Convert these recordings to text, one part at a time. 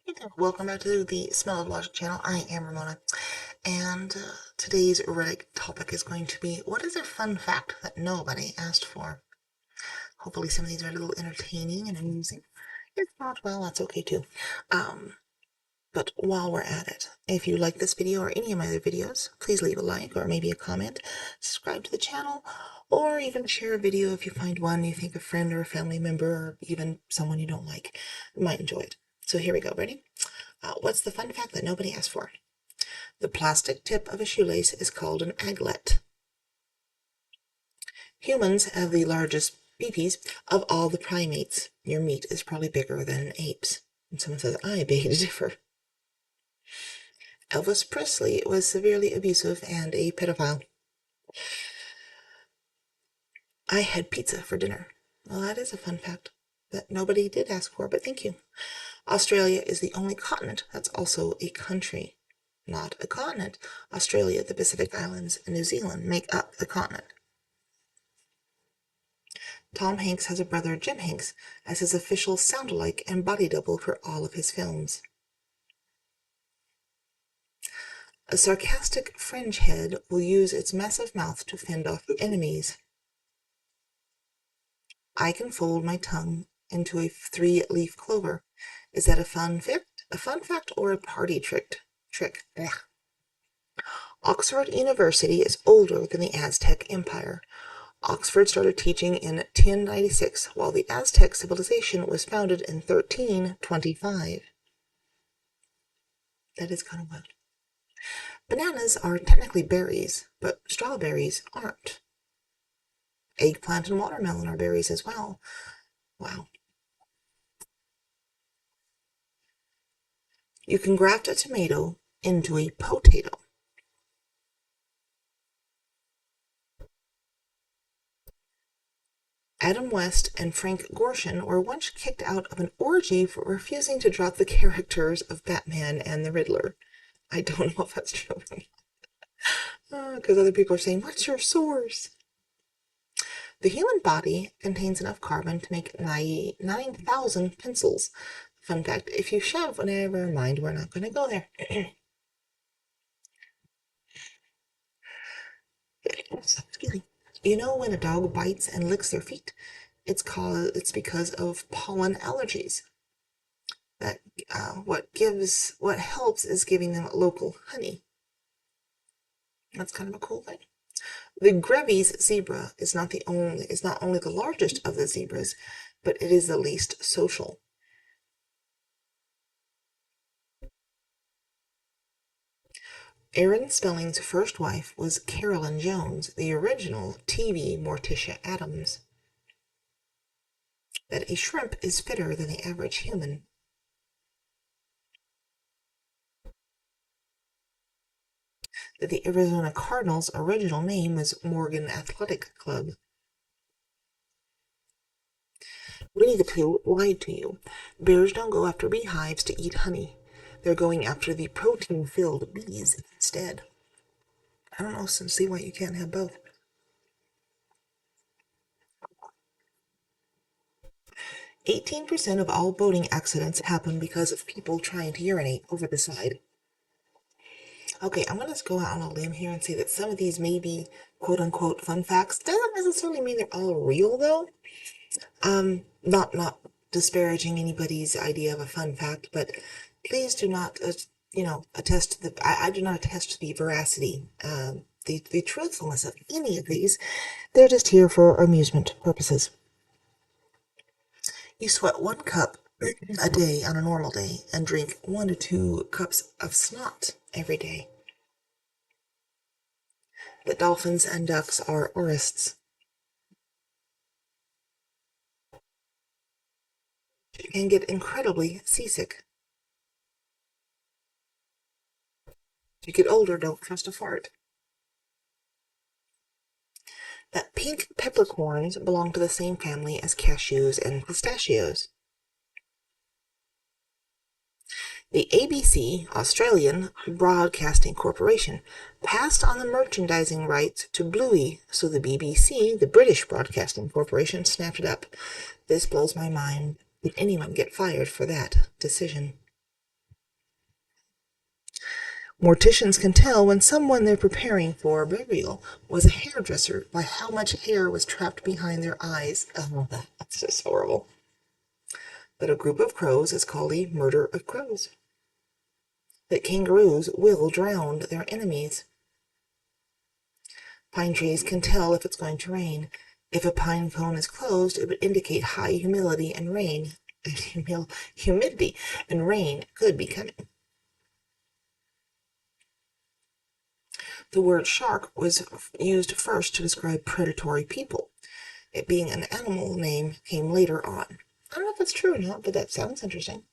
Hey there, welcome back to the Smell of Logic channel. I am Ramona, and today's Reddit topic is going to be, what is a fun fact that nobody asked for? Hopefully some of these are a little entertaining and amusing. If not, well, that's okay too. Um, but while we're at it, if you like this video or any of my other videos, please leave a like or maybe a comment, subscribe to the channel, or even share a video if you find one you think a friend or a family member or even someone you don't like might enjoy it. So here we go, ready? What's the fun fact that nobody asked for? The plastic tip of a shoelace is called an aglet. Humans have the largest peepees of all the primates. Your meat is probably bigger than an ape's. And someone says, I beg to differ. Elvis Presley was severely abusive and a pedophile. I had pizza for dinner. Well, that is a fun fact that nobody did ask for, but thank you. Australia is the only continent that's also a country. Not a continent. Australia, the Pacific Islands, and New Zealand make up the continent. Tom Hanks has a brother, Jim Hanks, as his official sound-alike and body double for all of his films. A sarcastic fringe head will use its massive mouth to fend off enemies. I can fold my tongue into a three-leaf clover. Is that a fun fact or a party trick? Ugh. Oxford University is older than the Aztec Empire. Oxford started teaching in 1096, while the Aztec civilization was founded in 1325. That is kind of wild. Bananas are technically berries, but strawberries aren't. Eggplant and watermelon are berries as well. Wow. You can graft a tomato into a potato. Adam West and Frank Gorshin were once kicked out of an orgy for refusing to drop the characters of Batman and the Riddler. I don't know if that's true. Because other people are saying, what's your source? The human body contains enough carbon to make 9,000 pencils. Fun fact, if you shove, never mind, we're not going to go there. Excuse me. You know when a dog bites and licks their feet? It's because of pollen allergies. That what helps is giving them local honey. That's kind of a cool thing. The Grevy's zebra is not only the largest of the zebras, but it is the least social. Aaron Spelling's first wife was Carolyn Jones, the original TV Morticia Addams. That a shrimp is fitter than the average human. That the Arizona Cardinals' original name was Morgan Athletic Club. Winnie the Pooh lied to you. Bears don't go after beehives to eat honey. They're going after the protein-filled bees instead. I don't know, see why you can't have both. 18% of all boating accidents happen because of people trying to urinate over the side. Okay, I'm going to go out on a limb here and say that some of these may be quote-unquote fun facts. Doesn't necessarily mean they're all real, though. Not disparaging anybody's idea of a fun fact, but please do not, attest to I do not attest to the veracity, the truthfulness of any of these. They're just here for amusement purposes. You sweat 1 cup a day on a normal day and drink 1 to 2 cups of snot every day. That dolphins and ducks are aurists. You can get incredibly seasick. As you get older, don't trust a fart. That pink peppercorns belong to the same family as cashews and pistachios. The ABC, Australian Broadcasting Corporation, passed on the merchandising rights to Bluey, so the BBC, the British Broadcasting Corporation, snapped it up. This blows my mind. Did anyone get fired for that decision? Morticians can tell when someone they're preparing for burial was a hairdresser by how much hair was trapped behind their eyes. Oh, that's just horrible. But a group of crows is called a murder of crows. That kangaroos will drown their enemies. Pine trees can tell if it's going to rain. If a pine cone is closed, it would indicate high humidity and rain. Humidity and rain could be coming. The word shark was used first to describe predatory people. It being an animal name came later on. I don't know if it's true or not, but that sounds interesting.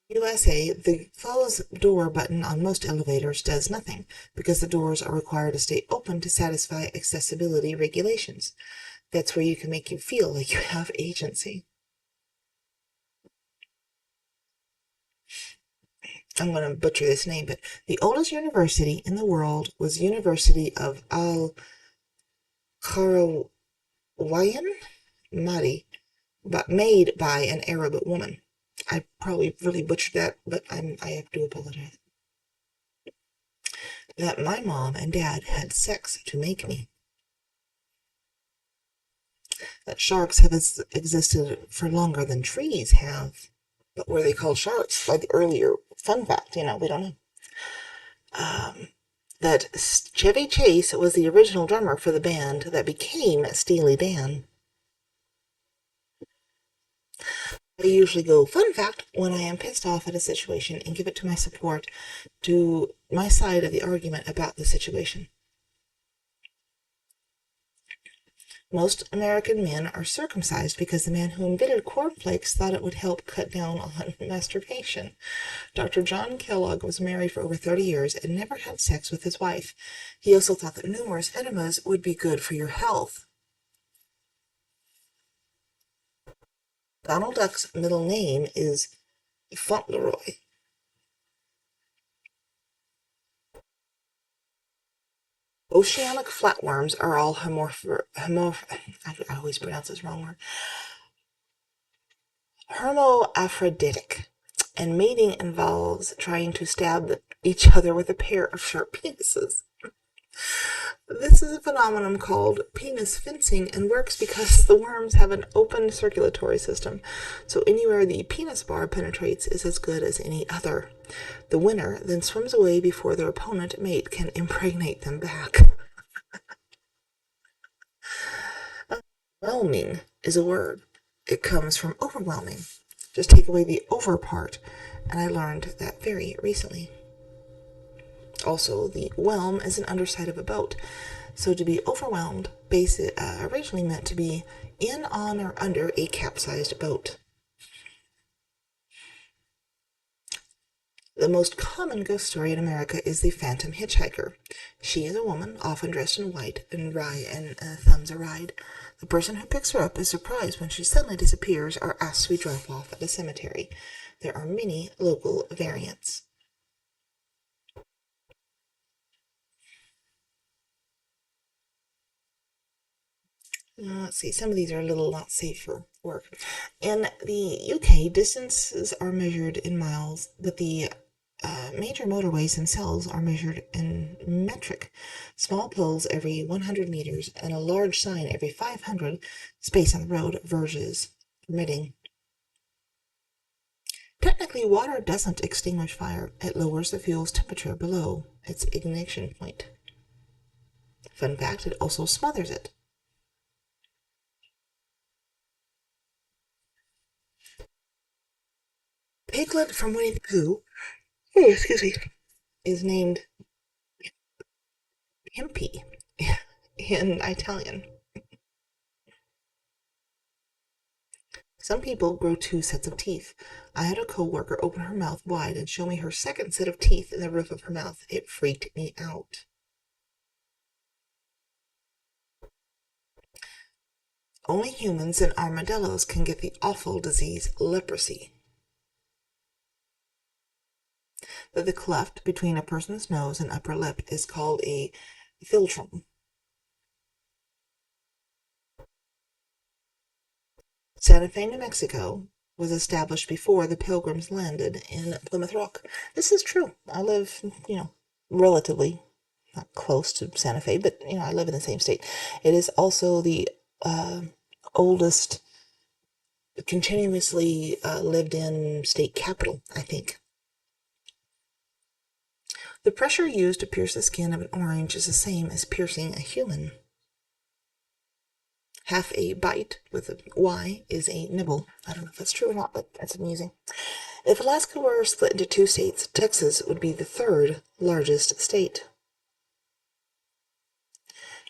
USA, the close door button on most elevators does nothing because the doors are required to stay open to satisfy accessibility regulations. That's where you can make you feel like you have agency. I'm going to butcher this name, but the oldest university in the world was University of Al-Qarawiyyin, Mahdi, but made by an Arab woman. I probably really butchered that, but I have to apologize. That my mom and dad had sex to make me. That sharks have existed for longer than trees have. But were they called sharks? By the earlier fun fact, we don't know. That Chevy Chase was the original drummer for the band that became Steely Dan. I usually go fun fact when I am pissed off at a situation and give it to my support, to my side of the argument about the situation. Most American men are circumcised because the man who invented cornflakes thought it would help cut down on masturbation. Dr. John Kellogg was married for over 30 years and never had sex with his wife. He also thought that numerous enemas would be good for your health. Donald Duck's middle name is Fauntleroy. Oceanic flatworms are all I always pronounce this wrong word. Hermaphroditic, and mating involves trying to stab each other with a pair of sharp penises. This is a phenomenon called penis fencing and works because the worms have an open circulatory system, so anywhere the penis bar penetrates is as good as any other. The winner then swims away before their opponent mate can impregnate them back. Overwhelming is a word. It comes from overwhelming. Just take away the over part, and I learned that very recently. Also, the whelm is an underside of a boat. So to be overwhelmed originally meant to be in, on, or under a capsized boat. The most common ghost story in America is the phantom hitchhiker. She is a woman, often dressed in white, and thumbs a ride. The person who picks her up is surprised when she suddenly disappears or asks to be dropped off at the cemetery. There are many local variants. Let's see, some of these are a little not safe for work. In the UK, distances are measured in miles, but the major motorways themselves are measured in metric. Small poles every 100 meters and a large sign every 500 space on the road versus permitting. Technically, water doesn't extinguish fire. It lowers the fuel's temperature below its ignition point. Fun fact, it also smothers it. Piglet from Winnie the Pooh, is named Pimpy in Italian. Some people grow 2 sets of teeth. I had a coworker open her mouth wide and show me her second set of teeth in the roof of her mouth. It freaked me out. Only humans and armadillos can get the awful disease leprosy. The cleft between a person's nose and upper lip is called a philtrum. Santa Fe, New Mexico, was established before the Pilgrims landed in Plymouth Rock. This is true. I live, relatively not close to Santa Fe, but I live in the same state. It is also the oldest continuously lived in state capital, I think. The pressure used to pierce the skin of an orange is the same as piercing a human. Half a bite with a Y is a nibble. I don't know if that's true or not, but that's amusing. If Alaska were split into two states, Texas would be the third largest state.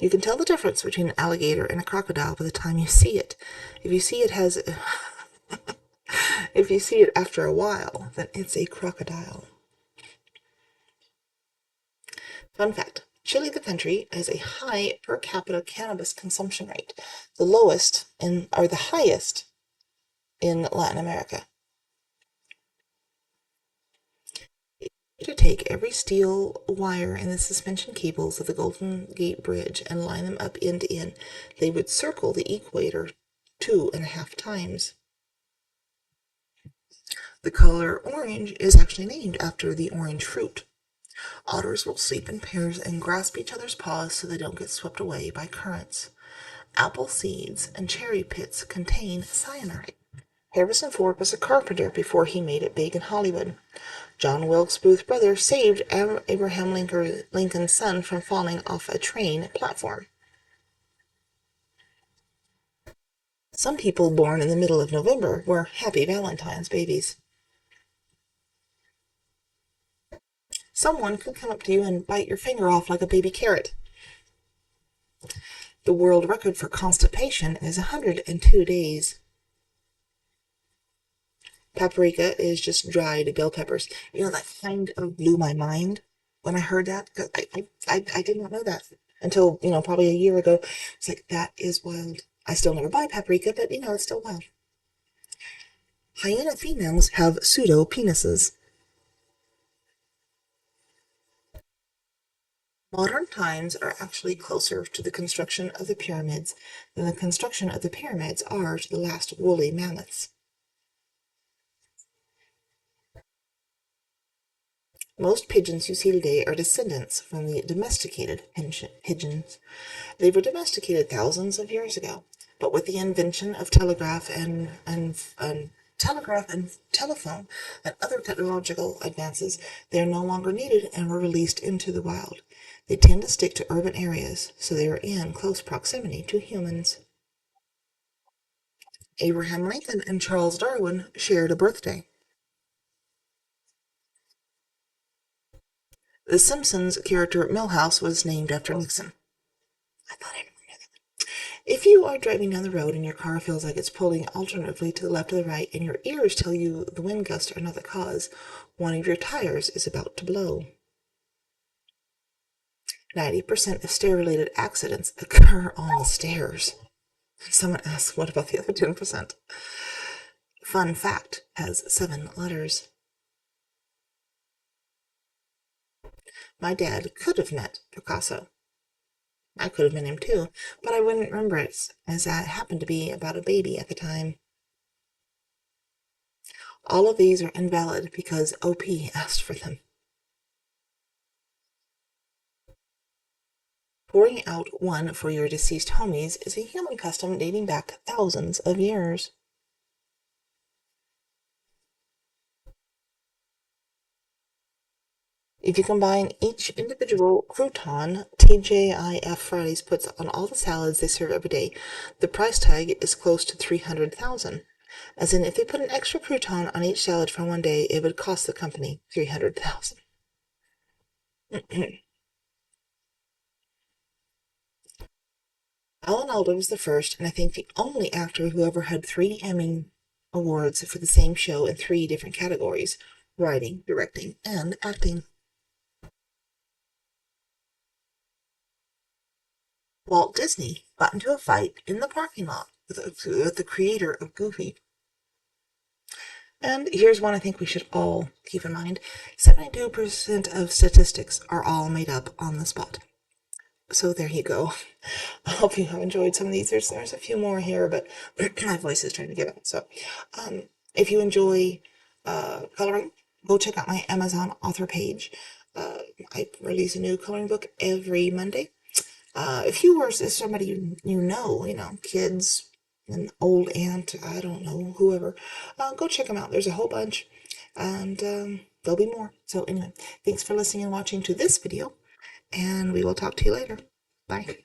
You can tell the difference between an alligator and a crocodile by the time you see it. If you see it if you see it after a while, then it's a crocodile. Fun fact. Chile, the country, has a high per capita cannabis consumption rate, the highest in Latin America. To take every steel wire in the suspension cables of the Golden Gate Bridge and line them up end to end, they would circle the equator 2.5 times. The color orange is actually named after the orange fruit. Otters will sleep in pairs and grasp each other's paws so they don't get swept away by currents. Apple seeds and cherry pits contain cyanide. Harrison Ford was a carpenter before he made it big in Hollywood. John Wilkes Booth's brother saved Abraham Lincoln's son from falling off a train platform. Some people born in the middle of November were Happy Valentine's babies. Someone could come up to you and bite your finger off like a baby carrot. The world record for constipation is 102 days. Paprika is just dried bell peppers. That kind of blew my mind when I heard that, because I did not know that until, probably a year ago. It's like, that is wild. I still never buy paprika, but, it's still wild. Hyena females have pseudo-penises. Modern times are actually closer to the construction of the pyramids than the construction of the pyramids are to the last woolly mammoths. Most pigeons you see today are descendants from the domesticated pigeons. They were domesticated thousands of years ago, but with the invention of telegraph and telephone and other technological advances, they are no longer needed and were released into the wild. They tend to stick to urban areas, so they are in close proximity to humans. Abraham Lincoln and Charles Darwin shared a birthday. The Simpsons character Milhouse was named after Nixon. I thought I remember that. If you are driving down the road and your car feels like it's pulling alternately to the left or the right, and your ears tell you the wind gusts are not the cause, one of your tires is about to blow. 90% of stair-related accidents occur on the stairs. Someone asks, what about the other 10%? Fun fact has 7 letters. My dad could have met Picasso. I could have met him too, but I wouldn't remember it, as I happened to be about a baby at the time. All of these are invalid because OP asked for them. Pouring out one for your deceased homies is a human custom dating back thousands of years. If you combine each individual crouton TGIF Fridays puts on all the salads they serve every day, the price tag is close to $300,000. As in, if they put an extra crouton on each salad for one day, it would cost the company $300,000. Alan Alda was the first, and I think the only actor who ever had 3 Emmy Awards for the same show in 3 different categories: writing, directing, and acting. Walt Disney got into a fight in the parking lot with the creator of Goofy. And here's one I think we should all keep in mind. 72% of statistics are all made up on the spot. So there you go. I hope you have enjoyed some of these. There's a few more here, but my voice is trying to get out. So if you enjoy coloring, go check out my Amazon author page. I release a new coloring book every Monday. If you or somebody you know, kids, an old aunt, I don't know, whoever, go check them out. There's a whole bunch, and there'll be more. So anyway, thanks for listening and watching to this video, and we will talk to you later. Bye.